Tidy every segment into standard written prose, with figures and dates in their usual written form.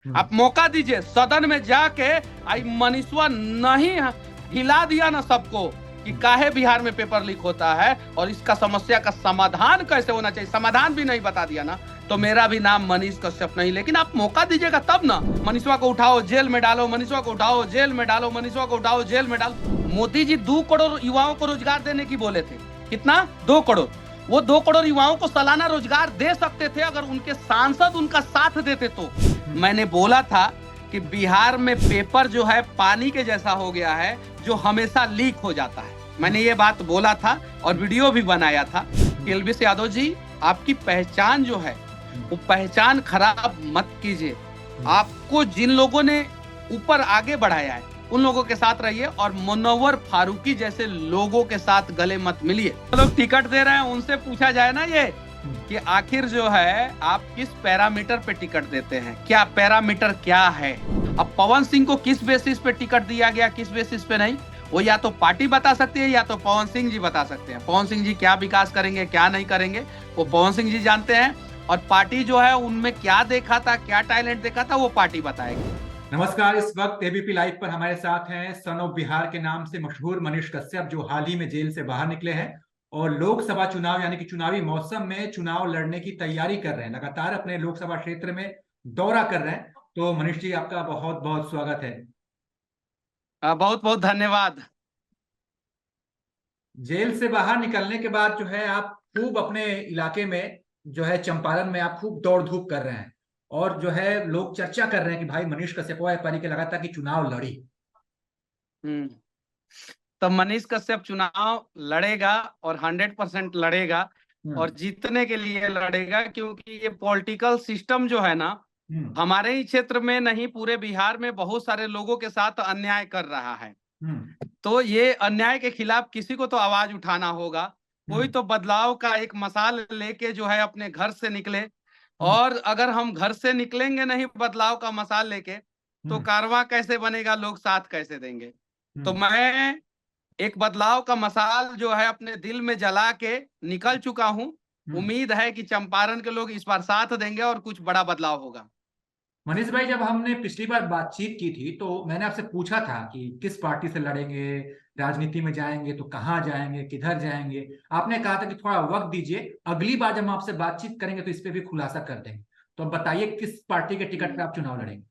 आप मौका दीजिए सदन में जाके। आई मनीषवा नहीं हिला दिया ना सबको कि काहे बिहार में पेपर लीक होता है और इसका समस्या का समाधान कैसे होना चाहिए, समाधान भी नहीं बता दिया ना, तो मेरा भी नाम मनीष कश्यप नहीं। लेकिन आप मौका दीजिएगा तब ना। मनीषवा को उठाओ जेल में डालो, मनीषवा को उठाओ जेल में डालो, मनीषवा को उठाओ जेल में डालो। मोदी जी 2 करोड़ युवाओं को रोजगार देने की बोले थे। कितना? 2 करोड़। वो 2 करोड़ युवाओं को सालाना रोजगार दे सकते थे अगर उनके सांसद उनका साथ देते तो। मैंने बोला था कि बिहार में पेपर जो है पानी के जैसा हो गया है, जो हमेशा लीक हो जाता है। मैंने ये बात बोला था और वीडियो भी बनाया था। एलवीस यादव जी, आपकी पहचान जो है वो पहचान खराब मत कीजिए। आपको जिन लोगों ने ऊपर आगे बढ़ाया है उन लोगों के साथ रहिए और मुनव्वर फारूकी जैसे लोगों के साथ गले मत मिलिए। लोग टिकट दे रहे हैं उनसे पूछा जाए ना ये कि आखिर जो है आप किस पैरामीटर पे टिकट देते हैं, क्या पैरामीटर क्या है। अब पवन सिंह को किस बेसिस पे टिकट दिया गया, किस बेसिस पे नहीं, वो या तो पार्टी बता सकती है या तो पवन सिंह जी बता सकते हैं। पवन सिंह जी क्या विकास करेंगे क्या नहीं करेंगे वो पवन सिंह जी जानते हैं, और पार्टी जो है उनमें क्या देखा था, क्या टैलेंट देखा था, वो पार्टी बताएगी। नमस्कार। इस वक्त एबीपी लाइव पर हमारे साथ हैं सन ऑफ बिहार के नाम से मशहूर मनीष कश्यप, जो हाल ही में जेल से बाहर निकले हैं और लोकसभा चुनाव यानी कि चुनावी मौसम में चुनाव लड़ने की तैयारी कर रहे हैं। लगातार अपने लोकसभा क्षेत्र में दौरा कर रहे हैं। तो मनीष जी, आपका बहुत बहुत स्वागत है। बहुत बहुत धन्यवाद। जेल से बाहर निकलने के बाद जो है आप खूब अपने इलाके में जो है चंपारण में आप खूब दौड़ धूप कर रहे हैं और जो है लोग चर्चा कर रहे हैं कि भाई मनीष कश्यप एक बारी के लगातार कि चुनाव लड़ी। तो मनीष कश्यप चुनाव लड़ेगा और 100% लड़ेगा और जीतने के लिए लड़ेगा, क्योंकि ये पॉलिटिकल सिस्टम जो है ना हमारे ही क्षेत्र में नहीं पूरे बिहार में बहुत सारे लोगों के साथ अन्याय कर रहा है। तो ये अन्याय के खिलाफ किसी को तो आवाज उठाना होगा। कोई तो बदलाव का एक मसाल लेके जो है अपने घर से निकले, और अगर हम घर से निकलेंगे नहीं बदलाव का मसाल लेके तो कारवां कैसे बनेगा, लोग साथ कैसे देंगे। तो मैं एक बदलाव का मसाल जो है अपने दिल में जला के निकल चुका हूं। उम्मीद है कि चंपारण के लोग इस बार साथ देंगे और कुछ बड़ा बदलाव होगा। मनीष भाई, जब हमने पिछली बार बातचीत की थी तो मैंने आपसे पूछा था कि किस पार्टी से लड़ेंगे, राजनीति में जाएंगे तो कहाँ जाएंगे, किधर जाएंगे। आपने कहा था कि थोड़ा वक्त दीजिए, अगली बार जब हम आपसे बातचीत करेंगे तो इस पे भी खुलासा कर देंगे। तो अब बताइए किस पार्टी के टिकट पे आप चुनाव लड़ेंगे।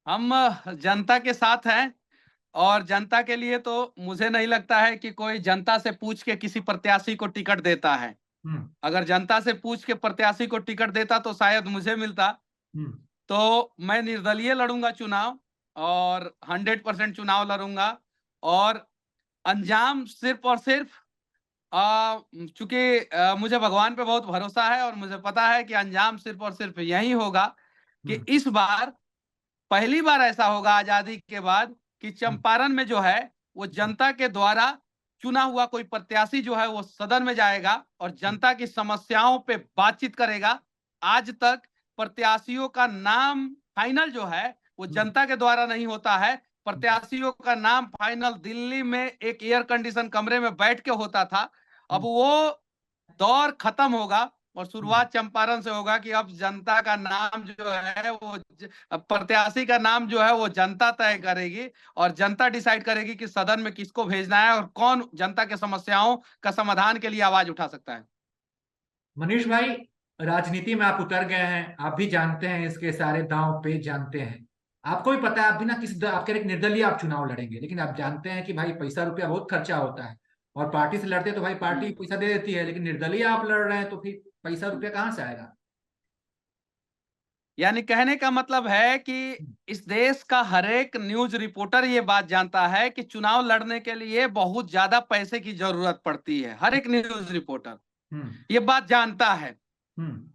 हम जनता के साथ हैं और जनता के लिए तो मुझे नहीं लगता है कि कोई जनता से पूछ के किसी प्रत्याशी को टिकट देता है। अगर जनता से पूछ के प्रत्याशी को टिकट देता तो शायद मुझे मिलता। तो मैं निर्दलीय लड़ूंगा चुनाव और 100% चुनाव लड़ूंगा। और अंजाम सिर्फ और सिर्फ चूंकि मुझे भगवान पे बहुत भरोसा है और मुझे पता है कि अंजाम सिर्फ और सिर्फ यही होगा कि इस बार पहली बार ऐसा होगा आजादी के बाद कि चंपारण में जो है वो जनता के द्वारा चुना हुआ कोई प्रत्याशी जो है वो सदन में जाएगा और जनता की समस्याओं पे बातचीत करेगा। आज तक प्रत्याशियों का नाम फाइनल जो है वो जनता के द्वारा नहीं होता है। प्रत्याशियों का नाम फाइनल दिल्ली में एक एयर कंडीशन कमरे में बैठ के होता था। अब वो दौर खत्म होगा और शुरुआत चंपारण से होगा कि अब जनता का नाम जो है वो प्रत्याशी का नाम जो है वो जनता तय करेगी और जनता डिसाइड करेगी कि सदन में किसको भेजना है और कौन जनता के समस्याओं का समाधान के लिए आवाज उठा सकता है। मनीष भाई, राजनीति में आप उतर गए हैं, आप भी जानते हैं इसके सारे दांव पे जानते हैं। आपको भी पता है आप बिना किसी आप कह रहे निर्दलीय आप चुनाव लड़ेंगे, लेकिन आप जानते हैं कि भाई पैसा रुपया बहुत खर्चा होता है और पार्टी से लड़ते तो भाई पार्टी पैसा दे देती है, लेकिन निर्दलीय आप लड़ रहे हैं तो फिर पैसा रुपया कहाँ से आएगा। यानी कहने का मतलब है कि इस देश का हर एक न्यूज रिपोर्टर ये बात जानता है कि चुनाव लड़ने के लिए बहुत ज्यादा पैसे की जरूरत पड़ती है। हर एक न्यूज रिपोर्टर ये बात जानता है।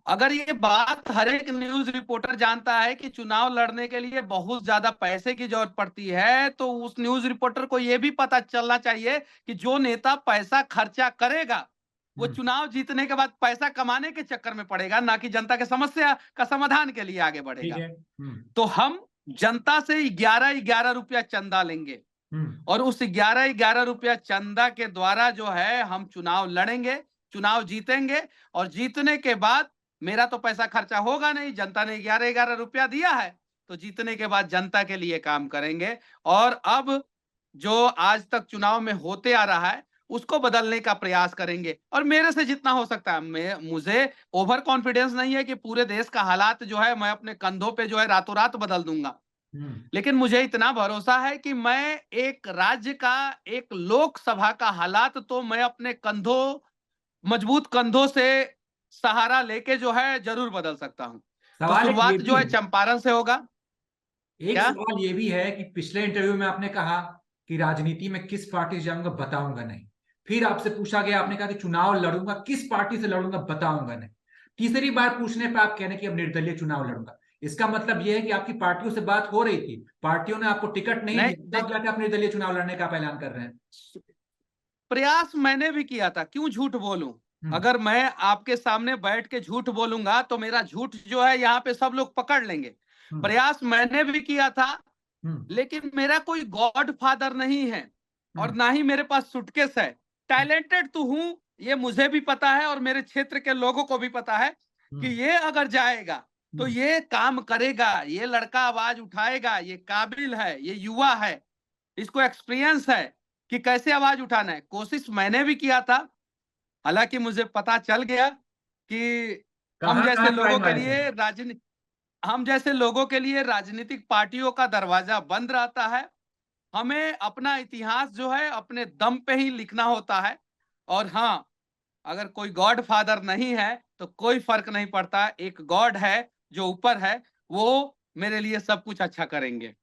अगर ये बात हर एक न्यूज रिपोर्टर जानता है कि चुनाव लड़ने के लिए बहुत ज्यादा पैसे की जरूरत पड़ती है, तो उस न्यूज रिपोर्टर को यह भी पता चलना चाहिए कि जो नेता पैसा खर्चा करेगा वो चुनाव जीतने के बाद पैसा कमाने के चक्कर में पड़ेगा, ना कि जनता के समस्या का समाधान के लिए आगे बढ़ेगा। तो हम जनता से 11-11 रुपया चंदा लेंगे और उस 11-11 रुपया चंदा के द्वारा जो है हम चुनाव लड़ेंगे, चुनाव जीतेंगे और जीतने के बाद मेरा तो पैसा खर्चा होगा नहीं, जनता ने 11-11 रुपया दिया है, तो जीतने के बाद जनता के लिए काम करेंगे। और अब जो आज तक चुनाव में होते आ रहा है, उसको बदलने का प्रयास करेंगे और मेरे से जितना हो सकता है। मुझे ओवर कॉन्फिडेंस नहीं है कि पूरे देश का हालात जो है मैं अपने कंधों पे जो है रातों रात बदल दूंगा, लेकिन मुझे इतना भरोसा है कि मैं एक राज्य का, एक लोकसभा का हालात तो मैं अपने कंधों, मजबूत कंधों से सहारा लेके जो है जरूर बदल सकता हूं। तो सवाल एक ये शुरुआत भी जो है है, चंपारण से होगा। एक क्या? सवाल ये भी है कि पिछले इंटरव्यू में आपने कहा कि राजनीति में किस पार्टी से जाऊंगा बताऊंगा नहीं। फिर आपसे पूछा गया, आपने कहा कि चुनाव लड़ूंगा, किस पार्टी से लड़ूंगा बताऊंगा नहीं। तीसरी बार पूछने पर आप कह रहे हैं कि अब निर्दलीय चुनाव लड़ूंगा। इसका मतलब यह है कि आपकी पार्टियों से बात हो रही थी, पार्टियों ने आपको टिकट नहीं नहीं दिया, तब देखिए, जाके आप निर्दलीय चुनाव लड़ने का आप ऐलान कर रहे हैं। प्रयास मैंने भी किया था, क्यों झूठ बोलूं। हम्म। अगर मैं आपके सामने बैठ के झूठ बोलूंगा तो मेरा झूठ जो है यहाँ पे सब लोग पकड़ लेंगे। हम्म। प्रयास मैंने भी किया था, हम्म। लेकिन मेरा कोई गॉड फादर नहीं है और हम्म। ना ही मेरे पास सुटकेस है। टैलेंटेड तो हूं, ये मुझे भी पता है और मेरे क्षेत्र के लोगों को भी पता है कि हम्म। ये अगर जाएगा तो हम्म। ये काम करेगा, ये लड़का आवाज उठाएगा, ये काबिल है, ये युवा है, इसको एक्सपीरियंस है कि कैसे आवाज उठाना है। कोशिश मैंने भी किया था, हालांकि मुझे पता चल गया कि हम कहाँ जैसे कहाँ ट्राई लोगों के मारे थे? लिए राजनीति हम जैसे लोगों के लिए राजनीतिक पार्टियों का दरवाजा बंद रहता है। हमें अपना इतिहास जो है अपने दम पे ही लिखना होता है। और हाँ, अगर कोई गॉड फादर नहीं है तो कोई फर्क नहीं पड़ता, एक गॉड है जो ऊपर है, वो मेरे लिए सब कुछ अच्छा करेंगे।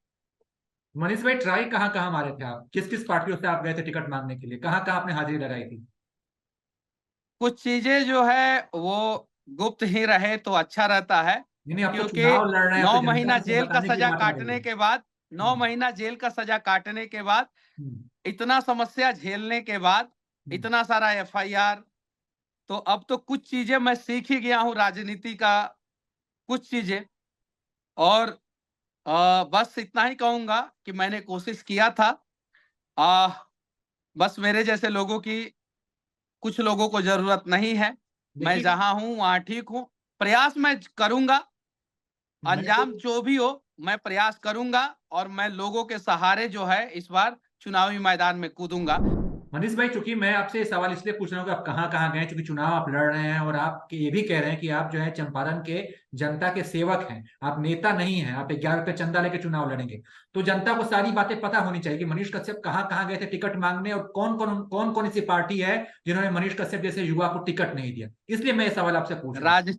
मनीष भाई, ट्राई कहाँ कहाँ मारे थे आप? किस किस पार्टियों से आप गए थे टिकट मांगने के लिए? कहाँ कहाँ आपने हाजिरी लगाई थी? कुछ चीजें जो है वो गुप्त ही रहे तो अच्छा रहता है, यानी अब तो क्योंकि चुनाव लड़ रहे हैं, अब तो नौ जनता महीना से जेल का बताने की सजा बात आ रही है। काटने के बाद, नौ हम्म। महीना जेल का सजा काटने के बाद, हम्म। इतना समस्या झेलने के बाद, हम्म। इतना सारा एफआईआर, तो अब तो कुछ चीजें मैं सीख ही गया हूँ राजनीति का, कुछ चीजें। और बस इतना ही कहूंगा कि मैंने कोशिश किया था। आ, बस मेरे जैसे लोगों की, कुछ लोगों को जरूरत नहीं है। मैं देखिए, जहां हूं वहां ठीक हूं। प्रयास मैं करूंगा, मैं तो अंजाम जो भी हो मैं प्रयास करूंगा और मैं लोगों के सहारे जो है इस बार चुनावी मैदान में कूदूंगा। मनीष भाई, चूंकि मैं आपसे ये सवाल इसलिए पूछ रहा हूँ कि आप कहाँ कहाँ गए, चूंकि चुनाव आप लड़ रहे हैं और आप ये भी कह रहे हैं कि आप जो है चंपारण के जनता के सेवक हैं, आप नेता नहीं हैं, आप 11 रुपये चंदा लेके चुनाव लड़ेंगे। तो जनता को सारी बातें पता होनी चाहिए कि मनीष कश्यप कहाँ कहाँ गए थे टिकट मांगने और कौन कौन सी पार्टी है जिन्होंने मनीष कश्यप जैसे युवा को टिकट नहीं दिया। इसलिए मैं ये सवाल आपसे पूछ रहा हूँ। राज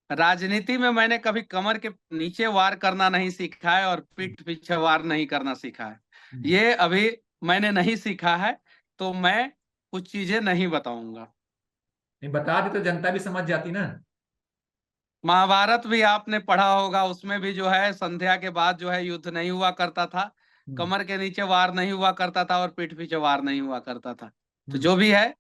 राजनीति में मैंने कभी कमर के नीचे वार करना नहीं सीखा है और पीठ पीछे वार नहीं करना सीखा है। हम्म। ये अभी मैंने नहीं सीखा है, तो मैं कुछ चीजें नहीं बताऊंगा। नहीं बता दी तो जनता भी समझ जाती ना। महाभारत भी आपने पढ़ा होगा, उसमें भी जो है संध्या के बाद जो है युद्ध नहीं हुआ करता था, हम्म। कमर के नीचे वार नहीं हुआ करता था और पीठ पीछे वार नहीं हुआ करता था। तो हम्म। जो भी है,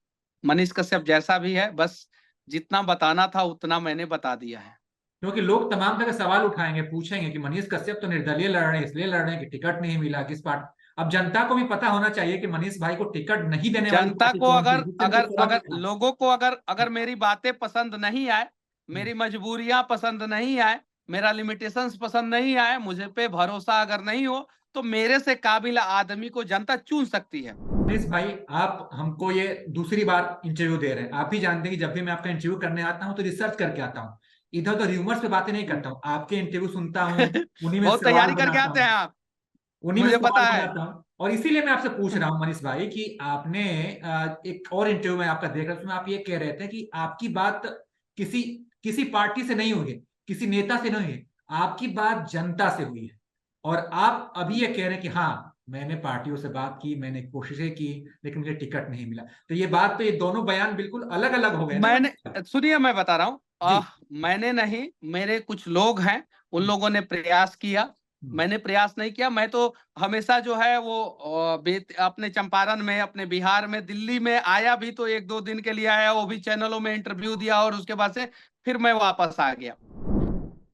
मनीष कश्यप जैसा भी है, बस जितना बताना था उतना मैंने बता दिया है। क्योंकि लोग तमाम तरह के सवाल उठाएंगे, पूछेंगे कि मनीष कश्यप तो निर्दलीय लड़ रहे हैं, इसलिए लड़ रहे हैं कि टिकट नहीं मिला किस पार्टी। अब जनता को भी पता होना चाहिए कि मनीष भाई को टिकट नहीं देने वाली जनता पार्टी को कौन सी, अगर जिससे उनको अगर फर्क अगर पड़ा। लोगों को अगर अगर मेरी बातें पसंद नहीं आए, हम्म। मेरी मजबूरियां पसंद नहीं आए, मेरा लिमिटेशंस पसंद नहीं आए, मुझे पे भरोसा अगर नहीं हो, तो मेरे से काबिल आदमी को जनता चुन सकती है। मनीष भाई, आप हमको ये दूसरी बार इंटरव्यू दे रहे हैं। आप भी जानते हैं कि जब भी मैं आपका इंटरव्यू करने आता हूँ तो रिसर्च करके आता हूँ, इधर उधर र्यूमर्स पे बातें नहीं करता हूँ। आपके इंटरव्यू सुनता हूँ, उन्हीं में बहुत सवाल तैयारी करके बनाता आते हैं हूँ, आप, उन्हीं में मुझे सवाल पता है। बनाता हूँ। और इसीलिए मैं आपसे पूछ रहा हूँ मनीष भाई कि आपने एक और इंटरव्यू में आपका देख रहा था, उसमें आप ये कह रहे थे कि आपकी बात किसी किसी पार्टी से नहीं हुई है, किसी नेता से नहीं हुई है, आपकी बात जनता से हुई है। और आप अभी ये कह रहे हैं कि हाँ, मैंने पार्टियों से बात की, मैंने कोशिशें की, लेकिन मुझे टिकट नहीं मिला। तो ये बात, तो ये दोनों बयान बिल्कुल अलग अलग हो गए ना मैंने मनीष भाई? सुनिए, मैं बता रहा हूँ, जी। मैंने नहीं, मेरे कुछ लोग हैं, उन हम्म। लोगों ने प्रयास किया, हम्म। मैंने प्रयास नहीं किया। मैं तो हमेशा जो है वो अपने चंपारण में, अपने बिहार में, दिल्ली में आया भी तो 1-2 दिन के लिए आया, वो भी चैनलों में इंटरव्यू दिया और उसके बाद से फिर मैं वापस आ गया।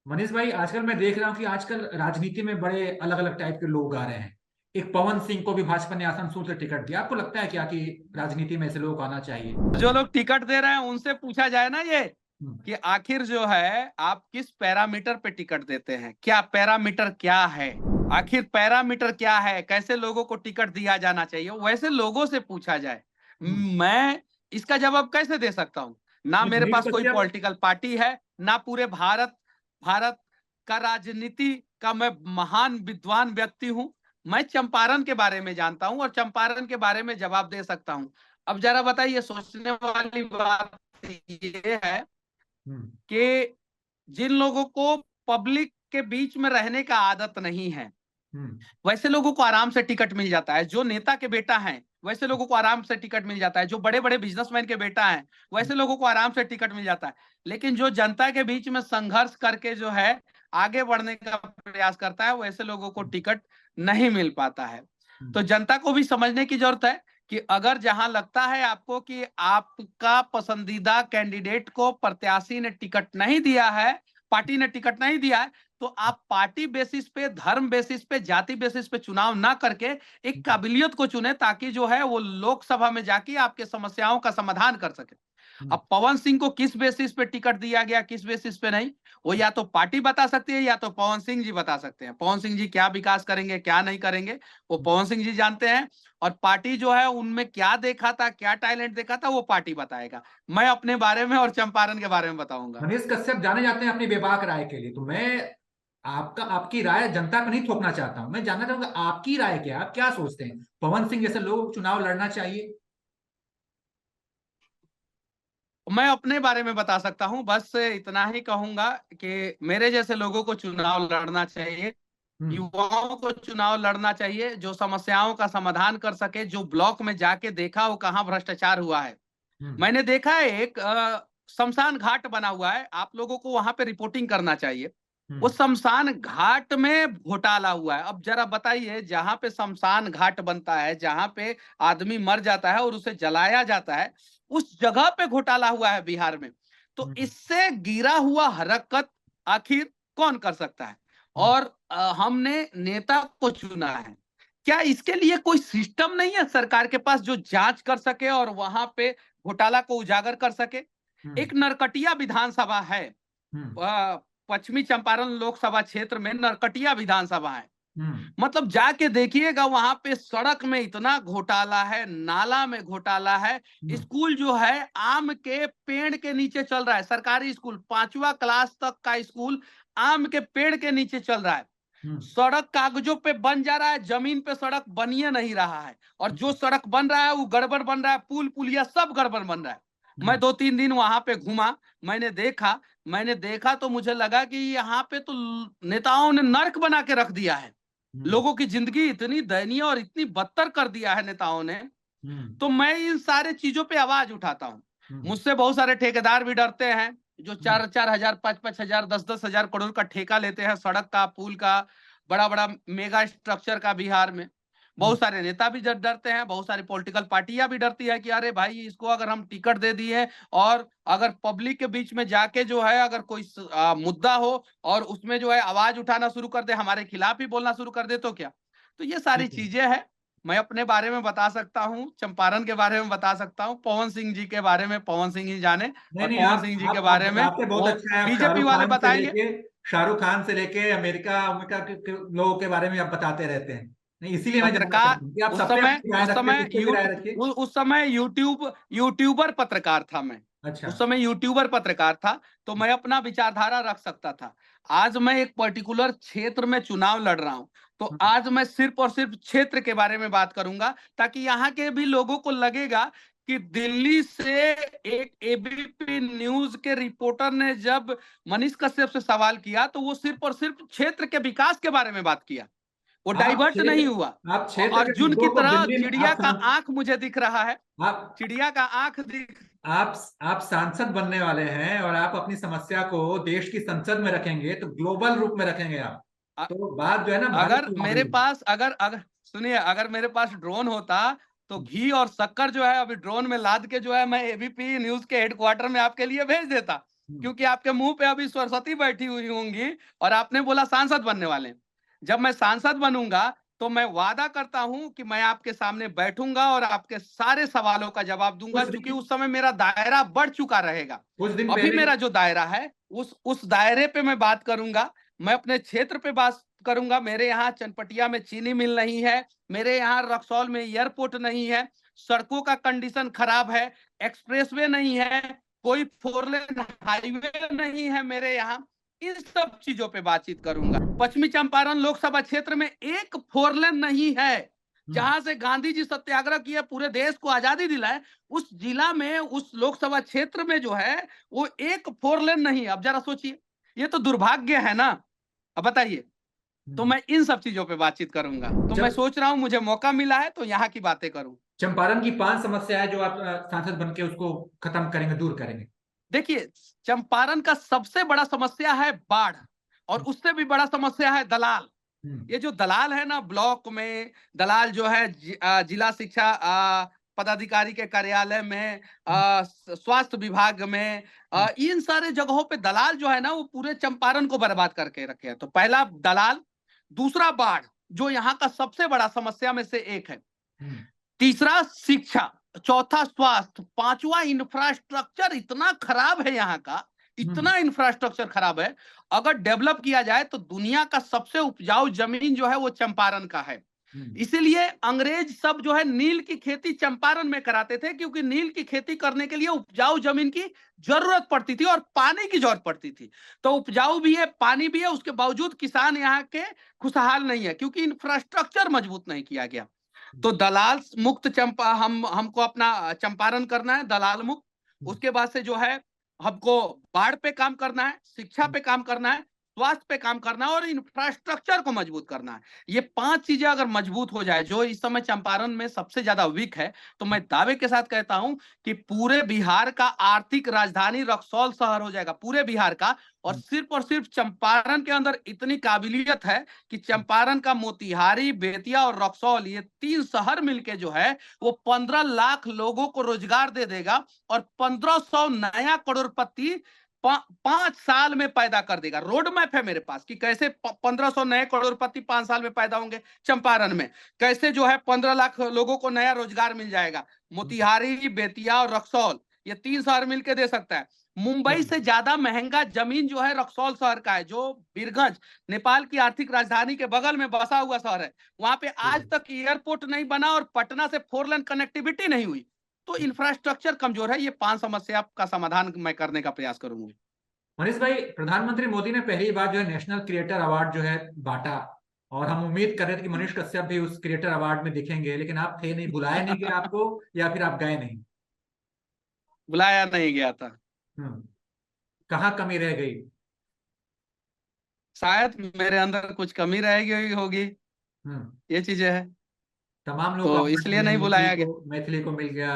मनीष भाई, आजकल मैं देख रहा हूँ कि आजकल राजनीति में बड़े अलग अलग टाइप के लोग आ रहे हैं। एक पवन सिंह को भी भाजपा ने आसनसोल से टिकट दिया। आपको लगता है क्या कि राजनीति में ऐसे लोग आना चाहिए? जो लोग टिकट दे रहे हैं उनसे पूछा जाए ना, ये कि आखिर जो है आप किस पैरामीटर पे टिकट देते हैं, क्या पैरामीटर क्या है, आखिर पैरामीटर क्या है, कैसे लोगों को टिकट दिया जाना चाहिए, वैसे लोगों से पूछा जाए। मैं इसका जवाब कैसे दे सकता हूं? ना नहीं, मेरे मनीष पास कोई कश्यप। पॉलिटिकल पार्टी है, ना पूरे भारत भारत का राजनीति का मैं महान विद्वान व्यक्ति हूं। मैं चंपारण के बारे में जानता हूं और चंपारण के बारे में जवाब दे सकता हूं। अब जरा बताइए, सोचने वाली बात ये है हम्म। कि जिन लोगों को पब्लिक के बीच में रहने का आदत नहीं है, हम्म। वैसे लोगों को आराम से टिकट मिल जाता है। जो नेता के बेटा हैं वैसे लोगों को आराम से टिकट मिल जाता है। जो बड़े बड़े बिजनेसमैन के बेटा हैं वैसे लोगों को आराम से टिकट मिल जाता है। लेकिन जो जनता के बीच में संघर्ष करके जो है आगे बढ़ने का प्रयास करता है, वैसे लोगों को टिकट नहीं मिल पाता है। तो जनता को भी समझने की जरूरत है कि अगर जहां लगता है आपको कि आपका पसंदीदा कैंडिडेट को प्रत्याशी ने टिकट नहीं दिया है, पार्टी ने टिकट नहीं दिया है, तो आप पार्टी बेसिस पे, धर्म बेसिस पे, जाति बेसिस पे चुनाव ना करके एक काबिलियत को चुने, ताकि जो है वो लोकसभा में जाके आपके समस्याओं का समाधान कर सके। अब पवन सिंह को किस बेसिस पे टिकट दिया गया, किस बेसिस पे नहीं, वो या तो पार्टी बता सकती है या तो पवन सिंह जी बता सकते हैं। पवन सिंह जी क्या विकास करेंगे, क्या नहीं करेंगे, वो पवन सिंह जी जानते हैं। और पार्टी जो है उनमें क्या देखा था, क्या टैलेंट देखा था, वो पार्टी बताएगा। मैं अपने बारे में और चंपारण के बारे में बताऊंगा। मनीष कश्यप जाने जाते हैं अपनी बेबाक राय के लिए, तो मैं आपकी राय जनता पर नहीं थोपना चाहता हूं। मैं जानना चाहूंगा आपकी राय क्या है, आप क्या सोचते हैं, पवन सिंह जैसे लोग चुनाव लड़ना चाहिए? मैं अपने बारे में बता सकता हूं, बस इतना ही कहूंगा कि मेरे जैसे लोगों को चुनाव लड़ना चाहिए, हम्म। युवाओं को चुनाव लड़ना चाहिए, जो समस्याओं का समाधान कर सके, जो ब्लॉक में जाके देखा हो कहाँ भ्रष्टाचार हुआ है। हम्म। मैंने देखा है एक शमशान घाट बना हुआ है, आप लोगों को वहां पे रिपोर्टिंग करना चाहिए। हम्म। उस शमशान घाट में घोटाला हुआ है। अब जरा बताइए, जहां पे शमशान घाट बनता है, जहां पे आदमी मर जाता है और उसे जलाया जाता है, उस जगह पे घोटाला हुआ है बिहार में। तो हम्म। इससे गिरा हुआ हरकत आखिर कौन कर सकता है? हम्म। और हमने नेता को चुना है, क्या इसके लिए कोई सिस्टम नहीं है सरकार के पास जो जांच कर सके और वहां पे घोटाला को उजागर कर सके? हम्म। एक नरकटिया विधानसभा है, हम्म। पश्चिमी चंपारण लोकसभा क्षेत्र में नरकटिया विधानसभा है। हम्म। मतलब जाके देखिएगा, वहां पे सड़क में इतना घोटाला है, नाला में घोटाला है। हम्म। स्कूल जो है आम के पेड़ के नीचे चल रहा है, सरकारी स्कूल 5वीं क्लास तक का स्कूल आम के पेड़ के नीचे चल रहा है। हम्म। सड़क कागजों पे बन जा रहा है, जमीन पे सड़क बनिए नहीं रहा है। और जो सड़क बन रहा है वो गड़बड़ बन रहा है, पुल पुलिया सब गड़बड़ बन रहा है। मैं 2-3 दिन वहां पे घूमा, मैंने देखा तो मुझे लगा कि यहाँ पे तो नेताओं ने नर्क बना के रख दिया है। हम्म। लोगों की जिंदगी इतनी दयनीय और इतनी बदतर कर दिया है नेताओं ने। हम्म। तो मैं इन सारे चीजों पे आवाज उठाता हूँ। हम्म। मुझसे बहुत सारे ठेकेदार भी डरते हैं, जो हम्म। 4-4 हजार, 5-5 हजार, 10-10 हजार करोड़ का ठेका लेते हैं, सड़क का, पुल का, बड़ा बड़ा मेगा स्ट्रक्चर का बिहार में। हम्म। बहुत सारे नेता भी डरते हैं, बहुत सारी पॉलिटिकल पार्टियां भी डरती है कि अरे भाई, इसको अगर हम टिकट दे दिए और अगर पब्लिक के बीच में जाके जो है अगर कोई मुद्दा हो और उसमें जो है आवाज उठाना शुरू कर दे, हमारे खिलाफ ही बोलना शुरू कर दे, तो क्या? तो ये सारी ठीक है। चीजें हैं। मैं अपने बारे में बता सकता हूँ, चंपारण के बारे में बता सकता हूँ, पवन सिंह जी के बारे में पवन सिंह ही जाने, नहीं और नहीं, पवन आप सिंह जी के आप आप बारे में बताते बहुत वो अच्छा है। आप बीजेपी वाले बताएंगे। शाहरुख खान से लेके अमेरिका अमेरिका के लोगों के बारे में आप बताते रहते हैं। नहीं, इसीलिए मैं जानना पत्रकार, चाहता हूँ कि आप उस सब पे समय अपनी राय उस रखते हैं, समय मुझ पे भी राय रखिए। उस समय यूट्यूबर पत्रकार था मैं। अच्छा। उस समय यूट्यूबर पत्रकार था, तो मैं अपना विचारधारा रख सकता था। आज मैं एक पर्टिकुलर क्षेत्र में चुनाव लड़ रहा हूं, तो हम्म। आज मैं सिर्फ और सिर्फ क्षेत्र के बारे में बात करूंगा, ताकि यहाँ के भी लोगों को लगेगा कि दिल्ली से एक एबीपी न्यूज के रिपोर्टर ने जब मनीष कश्यप से सवाल किया, तो वो सिर्फ और सिर्फ क्षेत्र के विकास के बारे में बात किया, वो डाइवर्ट नहीं हुआ। आप और क्षेत्र के अर्जुन की मुद्दों को तरह दिल्ली में चिड़िया का आंख मुझे दिख रहा है, आप चिड़िया का आंख दिख। आप आप सांसद बनने वाले हैं और आप अपनी समस्या को देश की संसद में रखेंगे तो ग्लोबल रूप में रखेंगे आप। तो बात जो है ना भारी अगर तो आ मेरे गई। पास अगर अगर सुनिए, अगर मेरे पास ड्रोन होता तो घी और शक्कर जो है अभी ड्रोन में लाद के जो है मैं एबीपी न्यूज के हेडक्वार्टर में आपके लिए भेज देता। हम्म। क्योंकि आपके मुंह पे अभी सरस्वती बैठी हुई होंगी और आपने बोला सांसद बनने वाले हैं। जब मैं सांसद बनूंगा तो मैं वादा करता हूं कि मैं आपके सामने बैठूंगा और आपके सारे सवालों का जवाब दूंगा, कुछ क्योंकि दिन उस समय मेरा दायरा बढ़ चुका रहेगा। कुछ दिन अभी पहले मेरा जो दायरा है उस दायरे पे मैं बात करूंगा। मैं अपने क्षेत्र पे बात करूंगा। मेरे यहाँ चनपटिया में चीनी मिल नहीं है, मेरे यहाँ रक्सौल में एयरपोर्ट नहीं है, सड़कों का कंडीशन खराब है, एक्सप्रेसवे नहीं है, कोई फोर लेन हाईवे नहीं है मेरे यहाँ। इन सब चीजों पे बातचीत करूंगा। पश्चिमी चंपारण लोकसभा क्षेत्र में एक फोर लेन नहीं है। जहां से गांधी जी सत्याग्रह किए, पूरे देश को आजादी दिलाए, उस जिला में, उस लोकसभा क्षेत्र में जो है वो एक फोर लेन नहीं। अब जरा सोचिए, ये तो दुर्भाग्य है ना। अब बताइए। तो मैं इन सब चीजों पे बातचीत करूंगा। तो मैं जब सोच रहा हूं मुझे मौका मिला है तो यहाँ की बातें करूं। चंपारण की 5 समस्या है जो आप सांसद बन के उसको खत्म करेंगे, दूर करेंगे। देखिए, चंपारण का सबसे बड़ा समस्या है बाढ़, और उससे भी बड़ा समस्या है दलाल। हम्म, ये जो दलाल है ना, ब्लॉक में दलाल जो है, जिला शिक्षा पदाधिकारी के कार्यालय में, स्वास्थ्य विभाग में, हम्म, इन सारे जगहों पे दलाल जो है ना, वो पूरे चंपारण को बर्बाद करके रखे हैं। तो पहला दलाल, दूसरा बाढ़ जो यहाँ का सबसे बड़ा समस्या में से एक है, हम्म, तीसरा शिक्षा, चौथा स्वास्थ्य, पांचवा इंफ्रास्ट्रक्चर इतना खराब है यहाँ का, हम्म, इतना इंफ्रास्ट्रक्चर खराब है। अगर डेवलप किया जाए तो दुनिया का सबसे उपजाऊ जमीन जो है वो चंपारण का है। हम्म, इसीलिए अंग्रेज सब जो है नील की खेती चंपारण में कराते थे, क्योंकि नील की खेती करने के लिए उपजाऊ जमीन की जरूरत पड़ती थी और पानी की जरूरत पड़ती थी। तो उपजाऊ भी है, पानी भी है, उसके बावजूद किसान यहाँ के खुशहाल नहीं है, क्योंकि इंफ्रास्ट्रक्चर मजबूत नहीं किया गया। तो दलाल मुक्त चंपा, हमको अपना चंपारण करना है, दलाल मुक्त। उसके बाद से जो है हमको बाढ़ पे काम करना है, शिक्षा पे काम करना है, स्वास्थ्य पे काम करना है, और इंफ्रास्ट्रक्चर को मजबूत करना है। ये 5 चीजें अगर मजबूत हो जाए, जो इस समय चंपारण में सबसे ज्यादा वीक है, तो मैं दावे के साथ कहता हूं कि पूरे बिहार का आर्थिक राजधानी रक्सौल शहर हो जाएगा, पूरे बिहार का। और सिर्फ चंपारण के अंदर इतनी काबिलियत है कि चंपारण का मोतिहारी, बेतिया और रक्सौल, ये 3 शहर मिलके जो है वो 15 लाख लोगों को रोजगार दे देगा, और 1500 नया करोड़पति 5 साल में पैदा कर देगा। रोड मैप है मेरे पास कि कैसे 1500 नए करोड़पति 5 साल में पैदा होंगे चंपारण में, कैसे जो है 15 लाख लोगों को नया रोजगार मिल जाएगा। मोतिहारी, बेतिया और रक्सौल, ये 3 शहर मिलकर दे सकता है। मुंबई से ज्यादा महंगा जमीन जो है रक्सौल शहर का है, जो बीरगंज, नेपाल की आर्थिक राजधानी के बगल में बसा हुआ शहर है। वहां पे आज तक एयरपोर्ट नहीं बना और पटना से 4 लेन कनेक्टिविटी नहीं हुई। तो इंफ्रास्ट्रक्चर कमजोर है। ये 5 समस्या का समाधान मैं करने का प्रयास करूंगा। मनीष भाई, प्रधानमंत्री मोदी ने पहली बार जो है नेशनल क्रिएटर अवार्ड जो है बांटा, और हम उम्मीद कर रहे थे कि मनीष कश्यप भी उस क्रिएटर अवार्ड में दिखेंगे, लेकिन आप थे नहीं, बुलाया नहीं गया आपको, या फिर आप गए नहीं। बुलाया नहीं गया था। हम्म, कहाँ कमी रह गई? शायद मेरे अंदर कुछ कमी रह गई होगी, हम्म, ये चीजें हैं, तमाम लोगों को तो अवार्ड इसलिए मिले, नहीं बुलाया गया। मैथिली को मिल गया,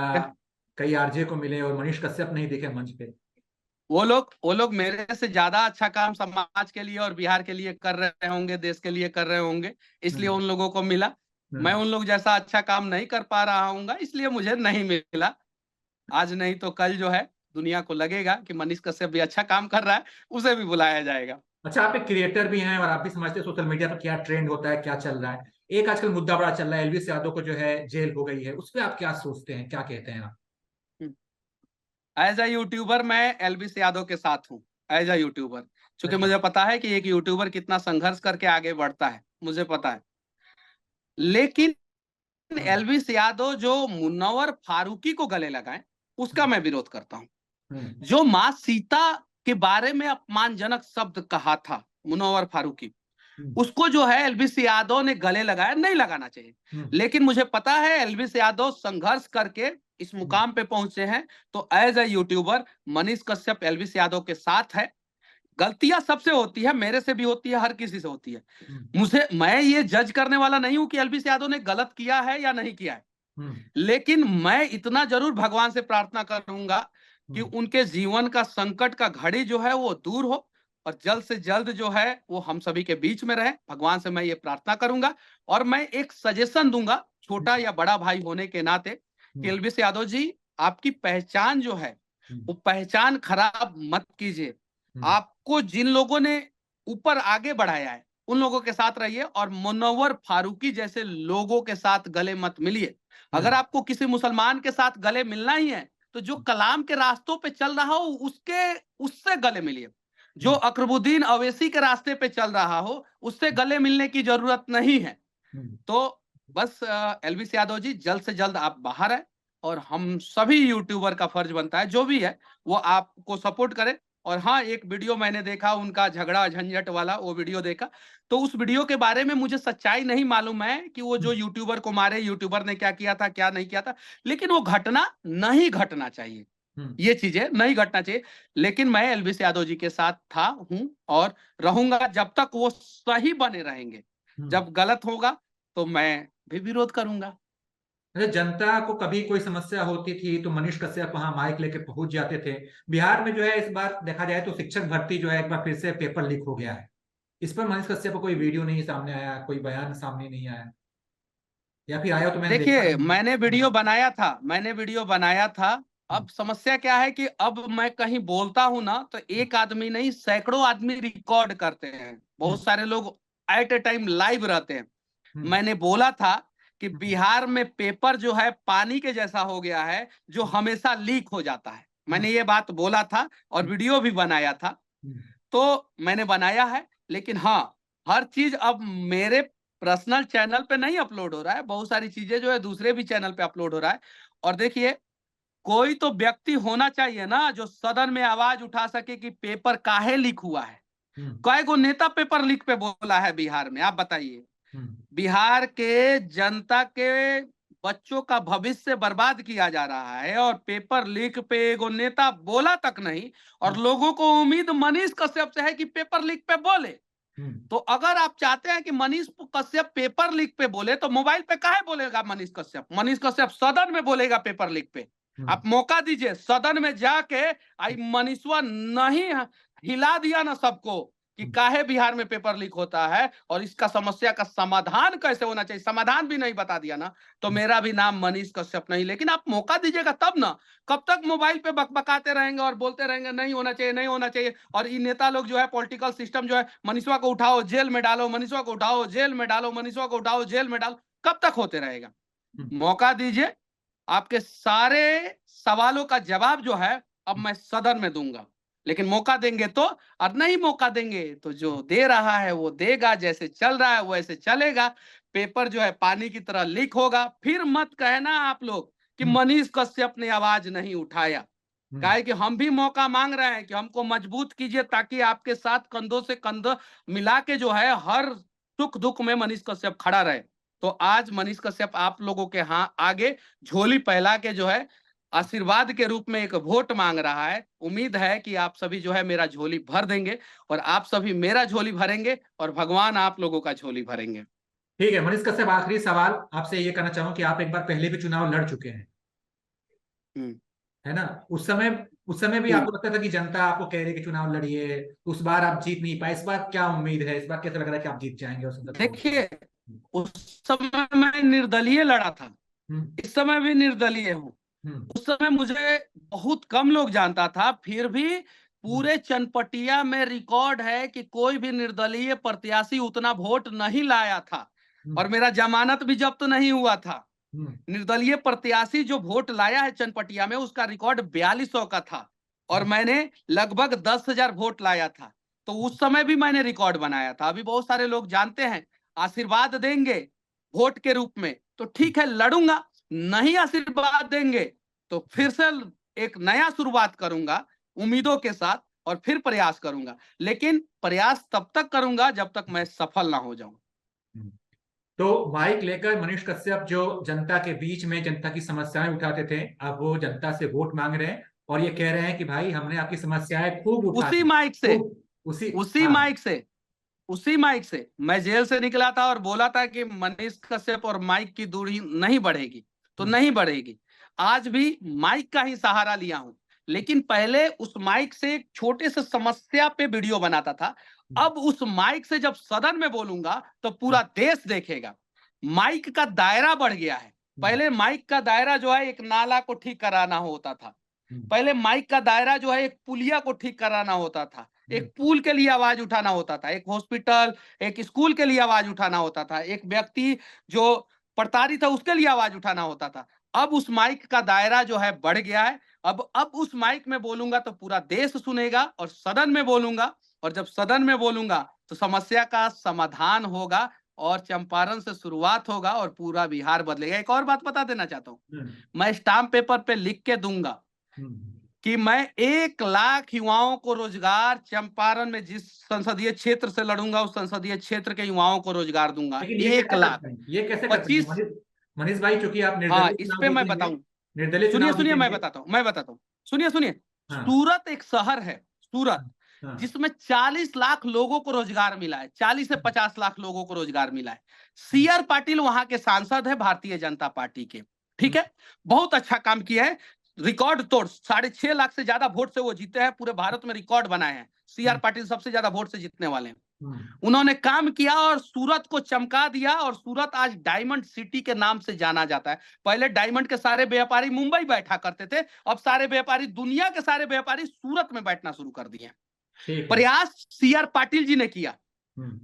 कई आरजे को मिले, और मनीष कश्यप नहीं दिखे मंच पे। वो लोग मेरे से ज्यादा अच्छा काम समाज के लिए और बिहार के लिए कर रहे होंगे, देश के लिए कर रहे होंगे, इसलिए हम्म, उन लोगों को मिला। मैं हम्म, उन लोग जैसा अच्छा काम नहीं कर पा रहा हूँ, इसलिए मुझे नहीं मिला। आज नहीं तो कल जो है दुनिया को लगेगा कि मनीष कश्यप भी अच्छा काम कर रहा है, उसे भी बुलाया जाएगा। अच्छा, आप एक क्रिएटर भी हैं और आप भी समझते हैं सोशल मीडिया पर क्या ट्रेंड होता है, क्या चल रहा है। एक आजकल मुद्दा बड़ा चल रहा है, एलवीस यादव को जो है जेल हो गई है, उस पर आप क्या सोचते हैं, क्या कहते हैं आप? एज अ यूट्यूबर मैं एलविस यादव के साथ हूँ। एज अ यूट्यूबर, क्योंकि अच्छा। मुझे पता है कि एक यूट्यूबर कितना संघर्ष करके आगे बढ़ता है, मुझे पता है। लेकिन हम्म, एलविस यादव जो मुनव्वर फारूकी को गले लगाए, उसका हम्म, मैं विरोध करता हूँ। हम्म, जो माँ सीता के बारे में अपमानजनक शब्द कहा था मुनव्वर फारूकी, हम्म, उसको जो है एलविस यादव ने गले लगाया, नहीं लगाना चाहिए। हम्म, लेकिन मुझे पता है एलविस यादव संघर्ष करके इस हम्म, मुकाम पे पहुंचे हैं। तो as a YouTuber Manish Kashyap Elvish Yadav के साथ है। गलतियां सबसे होती है, मेरे से भी होती है, हर किसी से होती है। हम्म, मुझे, मैं ये जज करने वाला नहीं हूं कि एलविस यादव ने गलत किया है या नहीं किया है। हम्म, लेकिन मैं इतना जरूर भगवान से प्रार्थना करूंगा कि हम्म, उनके जीवन का संकट का घड़ी जो है वो दूर हो, और जल्द से जल्द जो है वो हम सभी के बीच में रहे। भगवान से मैं ये प्रार्थना करूंगा। और मैं एक सजेशन दूंगा, छोटा या बड़ा भाई होने के नाते, कि हम्म, एलविस यादव जी, आपकी पहचान जो है हम्म, वो पहचान खराब मत कीजिए। हम्म, आपको जिन लोगों ने ऊपर आगे बढ़ाया है उन लोगों के साथ रहिए और मुनव्वर फारूकी जैसे लोगों के साथ गले मत मिलिए। अगर आपको किसी मुसलमान के साथ गले मिलना ही है तो जो कलाम के रास्तों पे चल रहा हो उससे गले मिलिए। जो अकरबुद्दीन अवैसी के रास्ते पे चल रहा हो उससे गले मिलने की जरूरत नहीं है। तो बस एलवीस यादव जी, जल्द से जल्द आप बाहर आए और हम सभी यूट्यूबर का फर्ज बनता है जो भी है वो आपको सपोर्ट करे। और हाँ, एक वीडियो मैंने देखा उनका झगड़ा झंझट वाला, वो वीडियो देखा, तो उस वीडियो के बारे में मुझे सच्चाई नहीं मालूम है कि वो जो यूट्यूबर को मारे, यूट्यूबर ने क्या किया था क्या नहीं किया था, लेकिन वो घटना नहीं घटना चाहिए, ये चीजें नहीं घटना चाहिए। लेकिन मैं एलवीस यादव जी के साथ था, हूं और रहूंगा जब तक वो सही बने रहेंगे। जब गलत होगा तो मैं भी विरोध करूंगा। अरे जनता को कभी कोई समस्या होती थी तो मनीष कश्यप वहां माइक लेके पहुंच जाते थे। बिहार में जो है इस बार देखा जाए तो शिक्षक भर्ती जो है एक बार फिर से पेपर लीक हो गया है। इस पर मनीष कश्यप का कोई वीडियो नहीं सामने आया, कोई बयान सामने नहीं आया, या फिर आया तो मैंने देखा देखिए, नहीं। मैंने वीडियो बनाया था, मैंने वीडियो बनाया था। अब समस्या क्या है कि अब मैं कहीं बोलता हूं ना तो एक आदमी नहीं सैकड़ों आदमी रिकॉर्ड करते हैं, बहुत सारे लोग एट ए टाइम लाइव रहते हैं। मैंने बोला था कि बिहार में पेपर जो है पानी के जैसा हो गया है जो हमेशा लीक हो जाता है। मैंने ये बात बोला था और वीडियो भी बनाया था। तो मैंने बनाया है, लेकिन हाँ, हर चीज अब मेरे पर्सनल चैनल पे नहीं अपलोड हो रहा है, बहुत सारी चीजें जो है दूसरे भी चैनल पे अपलोड हो रहा है। और देखिए, कोई तो व्यक्ति होना चाहिए ना जो सदन में आवाज उठा सके कि पेपर काहे लीक हुआ है। कई गो नेता पेपर लीक पे बोला है बिहार में, आप बताइए। बिहार के जनता के बच्चों का भविष्य बर्बाद किया जा रहा है और पेपर लीक पे एगो नेता बोला तक नहीं, और लोगों को उम्मीद मनीष कश्यप से है कि पेपर लीक पे बोले। तो अगर आप चाहते हैं कि मनीष कश्यप पेपर लीक पे बोले तो मोबाइल पे काहे बोलेगा मनीष कश्यप? मनीष कश्यप सदन में बोलेगा पेपर लीक पे। आप मौका दीजिए सदन में जाके। आई मनीषवा नहीं हिला दिया ना सबको कि काहे बिहार में पेपर लीक होता है और इसका समस्या का समाधान कैसे होना चाहिए, समाधान भी नहीं बता दिया ना, तो मेरा भी नाम मनीष कश्यप नहीं। लेकिन आप मौका दीजिएगा तब ना। कब तक मोबाइल पे बकबकाते रहेंगे और बोलते रहेंगे नहीं होना चाहिए, नहीं होना चाहिए। और ये नेता लोग जो है, पॉलिटिकल सिस्टम जो है, मनीषवा को उठाओ जेल में डालो, मनीषवा को उठाओ जेल में डालो, मनीषवा को उठाओ जेल में डालो, कब तक होते रहेगा? मौका दीजिए, आपके सारे सवालों का जवाब जो है अब मैं सदन में दूंगा। लेकिन मौका देंगे तो, और नहीं मौका देंगे तो जो दे रहा है वो देगा, जैसे चल रहा है वैसे चलेगा। पेपर जो है पानी की तरह लीक होगा। फिर मत कहना आप लोग कि मनीष कश्यप ने आवाज नहीं उठाया। काहे कि हम भी मौका मांग रहे हैं कि हमको मजबूत कीजिए ताकि आपके साथ कंधों से कंधा मिला के जो है हर सुख दुख में मनीष कश्यप खड़ा रहे। तो आज मनीष कश्यप आप लोगों के आगे झोली फैला के जो है आशीर्वाद के रूप में एक वोट मांग रहा है। उम्मीद है कि आप सभी जो है मेरा झोली भर देंगे और आप सभी मेरा झोली भरेंगे और भगवान आप लोगों का झोली भरेंगे। ठीक है मनीष कश्यप, आखिरी सवाल आपसे ये करना चाहूँ कि आप एक बार पहले भी चुनाव लड़ चुके हैं, है ना? उस समय भी आपको लगता था कि जनता आपको कह रही कि चुनाव लड़िए, उस बार आप जीत नहीं पाए। इस बार क्या उम्मीद है? इस बार कैसा लग रहा है कि आप जीत जाएंगे? देखिए, उस समय मैं निर्दलीय लड़ा था, इस समय भी निर्दलीय हूँ। उस समय मुझे बहुत कम लोग जानता था, फिर भी पूरे चनपटिया में रिकॉर्ड है कि कोई भी निर्दलीय प्रत्याशी उतना वोट नहीं लाया था और मेरा जमानत भी जब्त नहीं हुआ था। निर्दलीय प्रत्याशी जो वोट लाया है चनपटिया में उसका रिकॉर्ड 4200 का था और मैंने लगभग 10,000 वोट लाया था। तो उस समय भी मैंने रिकॉर्ड बनाया था। अभी बहुत सारे लोग जानते हैं, आशीर्वाद देंगे वोट के रूप में तो ठीक है लड़ूंगा, नहीं आशीर्वाद देंगे तो फिर से एक नया शुरुआत करूंगा उम्मीदों के साथ और फिर प्रयास करूंगा। लेकिन प्रयास तब तक करूंगा जब तक मैं सफल ना हो जाऊं। तो माइक लेकर मनीष कश्यप जो जनता के बीच में जनता की समस्याएं उठाते थे, अब वो जनता से वोट मांग रहे हैं और ये कह रहे हैं कि भाई हमने आपकी समस्याएं खूब उठाई। उसी माइक से हाँ। उसी माइक से मैं जेल से निकला था और बोला था कि मनीष कश्यप और माइक की दूरी नहीं बढ़ेगी, तो नहीं बढ़ेगी। आज भी माइक का ही सहारा लिया हूं, लेकिन पहले उस माइक से एक छोटे से समस्या पे वीडियो बनाता था। अब उस माइक से जब सदन में बोलूंगा तो पूरा देश देखेगा। माइक का दायरा बढ़ गया है। पहले माइक का दायरा जो है एक नाला को ठीक कराना होता था, पहले माइक का दायरा जो है एक पुलिया को ठीक कराना होता था, एक पुल के लिए आवाज उठाना होता था, एक हॉस्पिटल, एक स्कूल के लिए आवाज उठाना होता था, एक व्यक्ति जो प्रताड़ित है उसके लिए आवाज उठाना होता था। अब उस माइक का दायरा जो है बढ़ गया है। अब उस माइक में बोलूंगा तो पूरा देश सुनेगा, और सदन में बोलूंगा, और जब सदन में बोलूंगा तो समस्या का समाधान होगा, और चंपारण से शुरुआत होगा और पूरा बिहार बदलेगा। एक और बात बता देना चाहता हूं, मैं स्टाम्प पेपर पे लिख के दूंगा कि मैं 1 लाख युवाओं को रोजगार चंपारण में जिस संसदीय क्षेत्र से लड़ूंगा उस संसदीय क्षेत्र के युवाओं को रोजगार दूंगा। लेकिन ये 1 लाख। ये कैसे कर सकते हैं 25। मनीष भाई, चूंकि आप हाँ, निर्दलीय इस चुनाव पे मैं जीतेंगे, बताऊं। निर्दलीय सुनिए चुनाव सुनिए, मैं जीतेंगे। बताता हूँ, सुनिए। हाँ, सूरत एक शहर है, सूरत, हाँ, जिसमें 40 लाख लोगों को रोजगार मिला है, 40 से 50 लाख लोगों को रोजगार मिला है। CR पाटिल वहां के सांसद है भारतीय जनता पार्टी के, ठीक है, बहुत अच्छा काम किया है, रिकॉर्ड तोड़ 6.5 लाख से ज्यादा वोट से वो जीते हैं, पूरे भारत में रिकॉर्ड बनाए हैं। CR पाटिल सबसे ज्यादा वोट से जीतने वाले हैं। उन्होंने काम किया और सूरत को चमका दिया, और सूरत आज डायमंड सिटी के नाम से जाना जाता है। पहले डायमंड के सारे व्यापारी मुंबई बैठा करते थे, अब सारे व्यापारी, दुनिया के सारे व्यापारी सूरत में बैठना शुरू कर दिए। प्रयास CR पाटिल जी ने किया,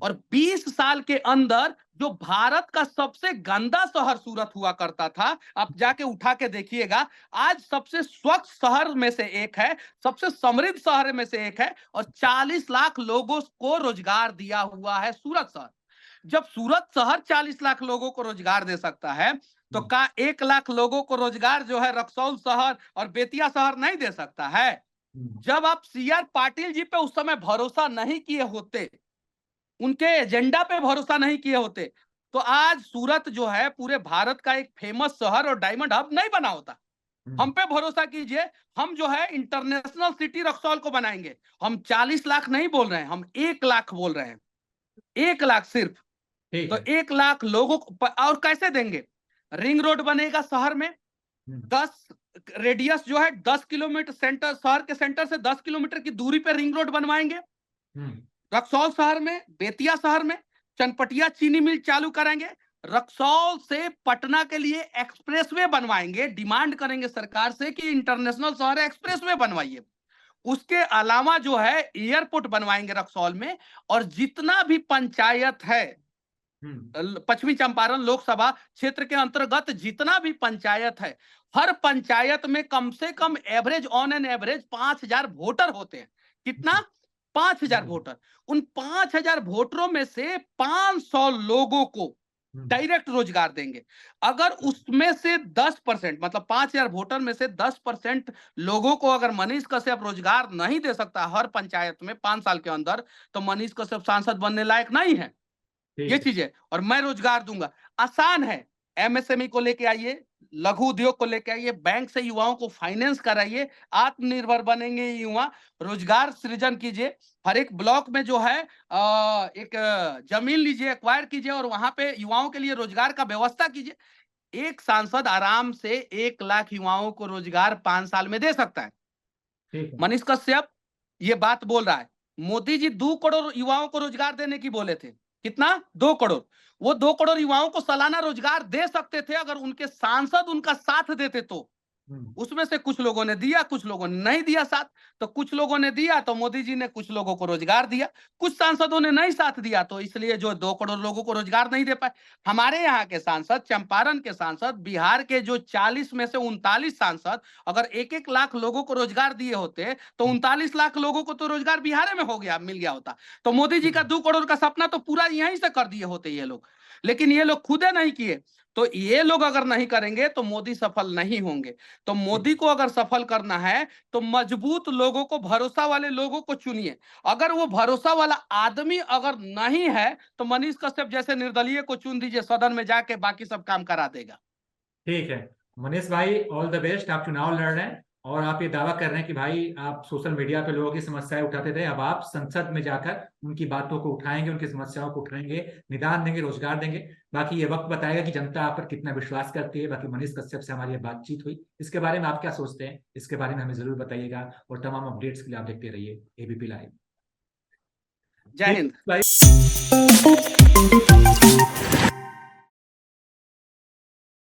और 20 साल के अंदर जो भारत का सबसे गंदा शहर सूरत हुआ करता था, आप जाके उठा के देखिएगा, आज सबसे स्वच्छ शहर में से एक है, सबसे समृद्ध शहर में से एक है, और 40 लाख लोगों को रोजगार दिया हुआ है सूरत शहर। जब सूरत शहर 40 लाख लोगों को रोजगार दे सकता है, तो का 1 लाख लोगों को रोजगार जो है रक्सौल शहर और बेतिया शहर नहीं दे सकता है? जब आप CR पाटिल जी पे उस समय भरोसा नहीं किए होते, उनके एजेंडा पे भरोसा नहीं किए होते, तो आज सूरत जो है पूरे भारत का एक फेमस शहर और डायमंड हब नहीं बना होता। हम पे भरोसा कीजिए, हम जो है इंटरनेशनल सिटी रक्सौल को बनाएंगे। हम 40 लाख नहीं बोल रहे हैं, हम 1 लाख बोल रहे हैं, 1 लाख सिर्फ। तो 1 लाख लोगों को और कैसे देंगे? रिंग रोड बनेगा शहर में, 10 रेडियस जो है 10 किलोमीटर, सेंटर, शहर के सेंटर से 10 किलोमीटर की दूरी पे रिंग रोड बनवाएंगे। रक्सौल शहर में, बेतिया शहर में चनपटिया चीनी मिल चालू करेंगे। रक्सौल से पटना के लिए एक्सप्रेसवे बनवाएंगे, डिमांड करेंगे सरकार से कि इंटरनेशनल शहर है, एक्सप्रेसवे बनवाइए। उसके अलावा जो है एयरपोर्ट बनवाएंगे रक्सौल में, और जितना भी पंचायत है पश्चिमी चंपारण लोकसभा क्षेत्र के अंतर्गत जितना भी पंचायत है, हर पंचायत में कम से कम average, on an average 5000 voter होते हैं। कितना? 5000 वोटर। उन 5000 वोटरों में से 500 लोगों को डायरेक्ट रोजगार देंगे। अगर उसमें से 10%, मतलब 5000 वोटर में से 10% लोगों को अगर मनीष कश्यप रोजगार नहीं दे सकता हर पंचायत में 5 साल के अंदर, तो मनीष कश्यप सांसद बनने लायक नहीं है। ये चीज है, और मैं रोजगार दूंगा। आसान है, MSME को लेके आइए, लघु उद्योग को लेके आइए, बैंक से युवाओं को फाइनेंस कराइए, आत्मनिर्भर बनेंगे युवा, रोजगार सृजन कीजिए। हर एक ब्लॉक में जो है एक जमीन लीजिए, एक्वायर कीजिए, और वहां पे युवाओं के लिए रोजगार का व्यवस्था कीजिए। एक सांसद आराम से 1 लाख युवाओं को रोजगार 5 साल में दे सकता है। मनीष कश्यप ये बात बोल रहा है, मोदी जी 2 करोड़ युवाओं को रोजगार देने की बोले थे। कितना? 2 करोड़। वो 2 करोड़ युवाओं को सालाना रोजगार दे सकते थे अगर उनके सांसद उनका साथ देते तो। उसमें से कुछ लोगों ने दिया, कुछ लोगों ने नहीं दिया साथ। तो कुछ लोगों ने दिया तो मोदी जी ने कुछ लोगों को रोजगार दिया, कुछ सांसदों ने नहीं साथ दिया, तो इसलिए जो 2 करोड़ लोगों को रोजगार नहीं दे पाए। हमारे यहाँ के सांसद, चंपारण के सांसद, बिहार के जो 40 में से 39 सांसद अगर 1-1 लाख लोगों को रोजगार दिए होते तो 39 लाख लोगों को तो रोजगार बिहार में हो गया, मिल गया होता। तो मोदी जी का 2 करोड़ का सपना तो पूरा यहीं से कर दिए होते ये लोग, लेकिन ये लोग खुदे नहीं किए। तो ये लोग अगर नहीं करेंगे तो मोदी सफल नहीं होंगे। तो मोदी को अगर सफल करना है तो मजबूत लोगों को, भरोसा वाले लोगों को चुनिए। अगर वो भरोसा वाला आदमी अगर नहीं है तो मनीष कश्यप जैसे निर्दलीय को चुन दीजिए, सदन में जाके बाकी सब काम करा देगा। ठीक है मनीष भाई, ऑल द बेस्ट। आप चुनाव लड़ रहे हैं और आप ये दावा कर रहे हैं कि भाई आप सोशल मीडिया पे लोगों की समस्याएं उठाते थे, अब आप संसद में जाकर उनकी बातों को उठाएंगे, उनकी समस्याओं को उठाएंगे, निदान देंगे, रोजगार देंगे। बाकी ये वक्त बताएगा कि जनता आप पर कितना विश्वास करती है। बाकी मनीष कश्यप से हमारी ये बातचीत हुई, इसके बारे में आप क्या सोचते हैं, इसके बारे में हमें जरूर बताइएगा, और तमाम अपडेट्स के लिए आप देखते रहिए ABP लाइव। जय हिंद।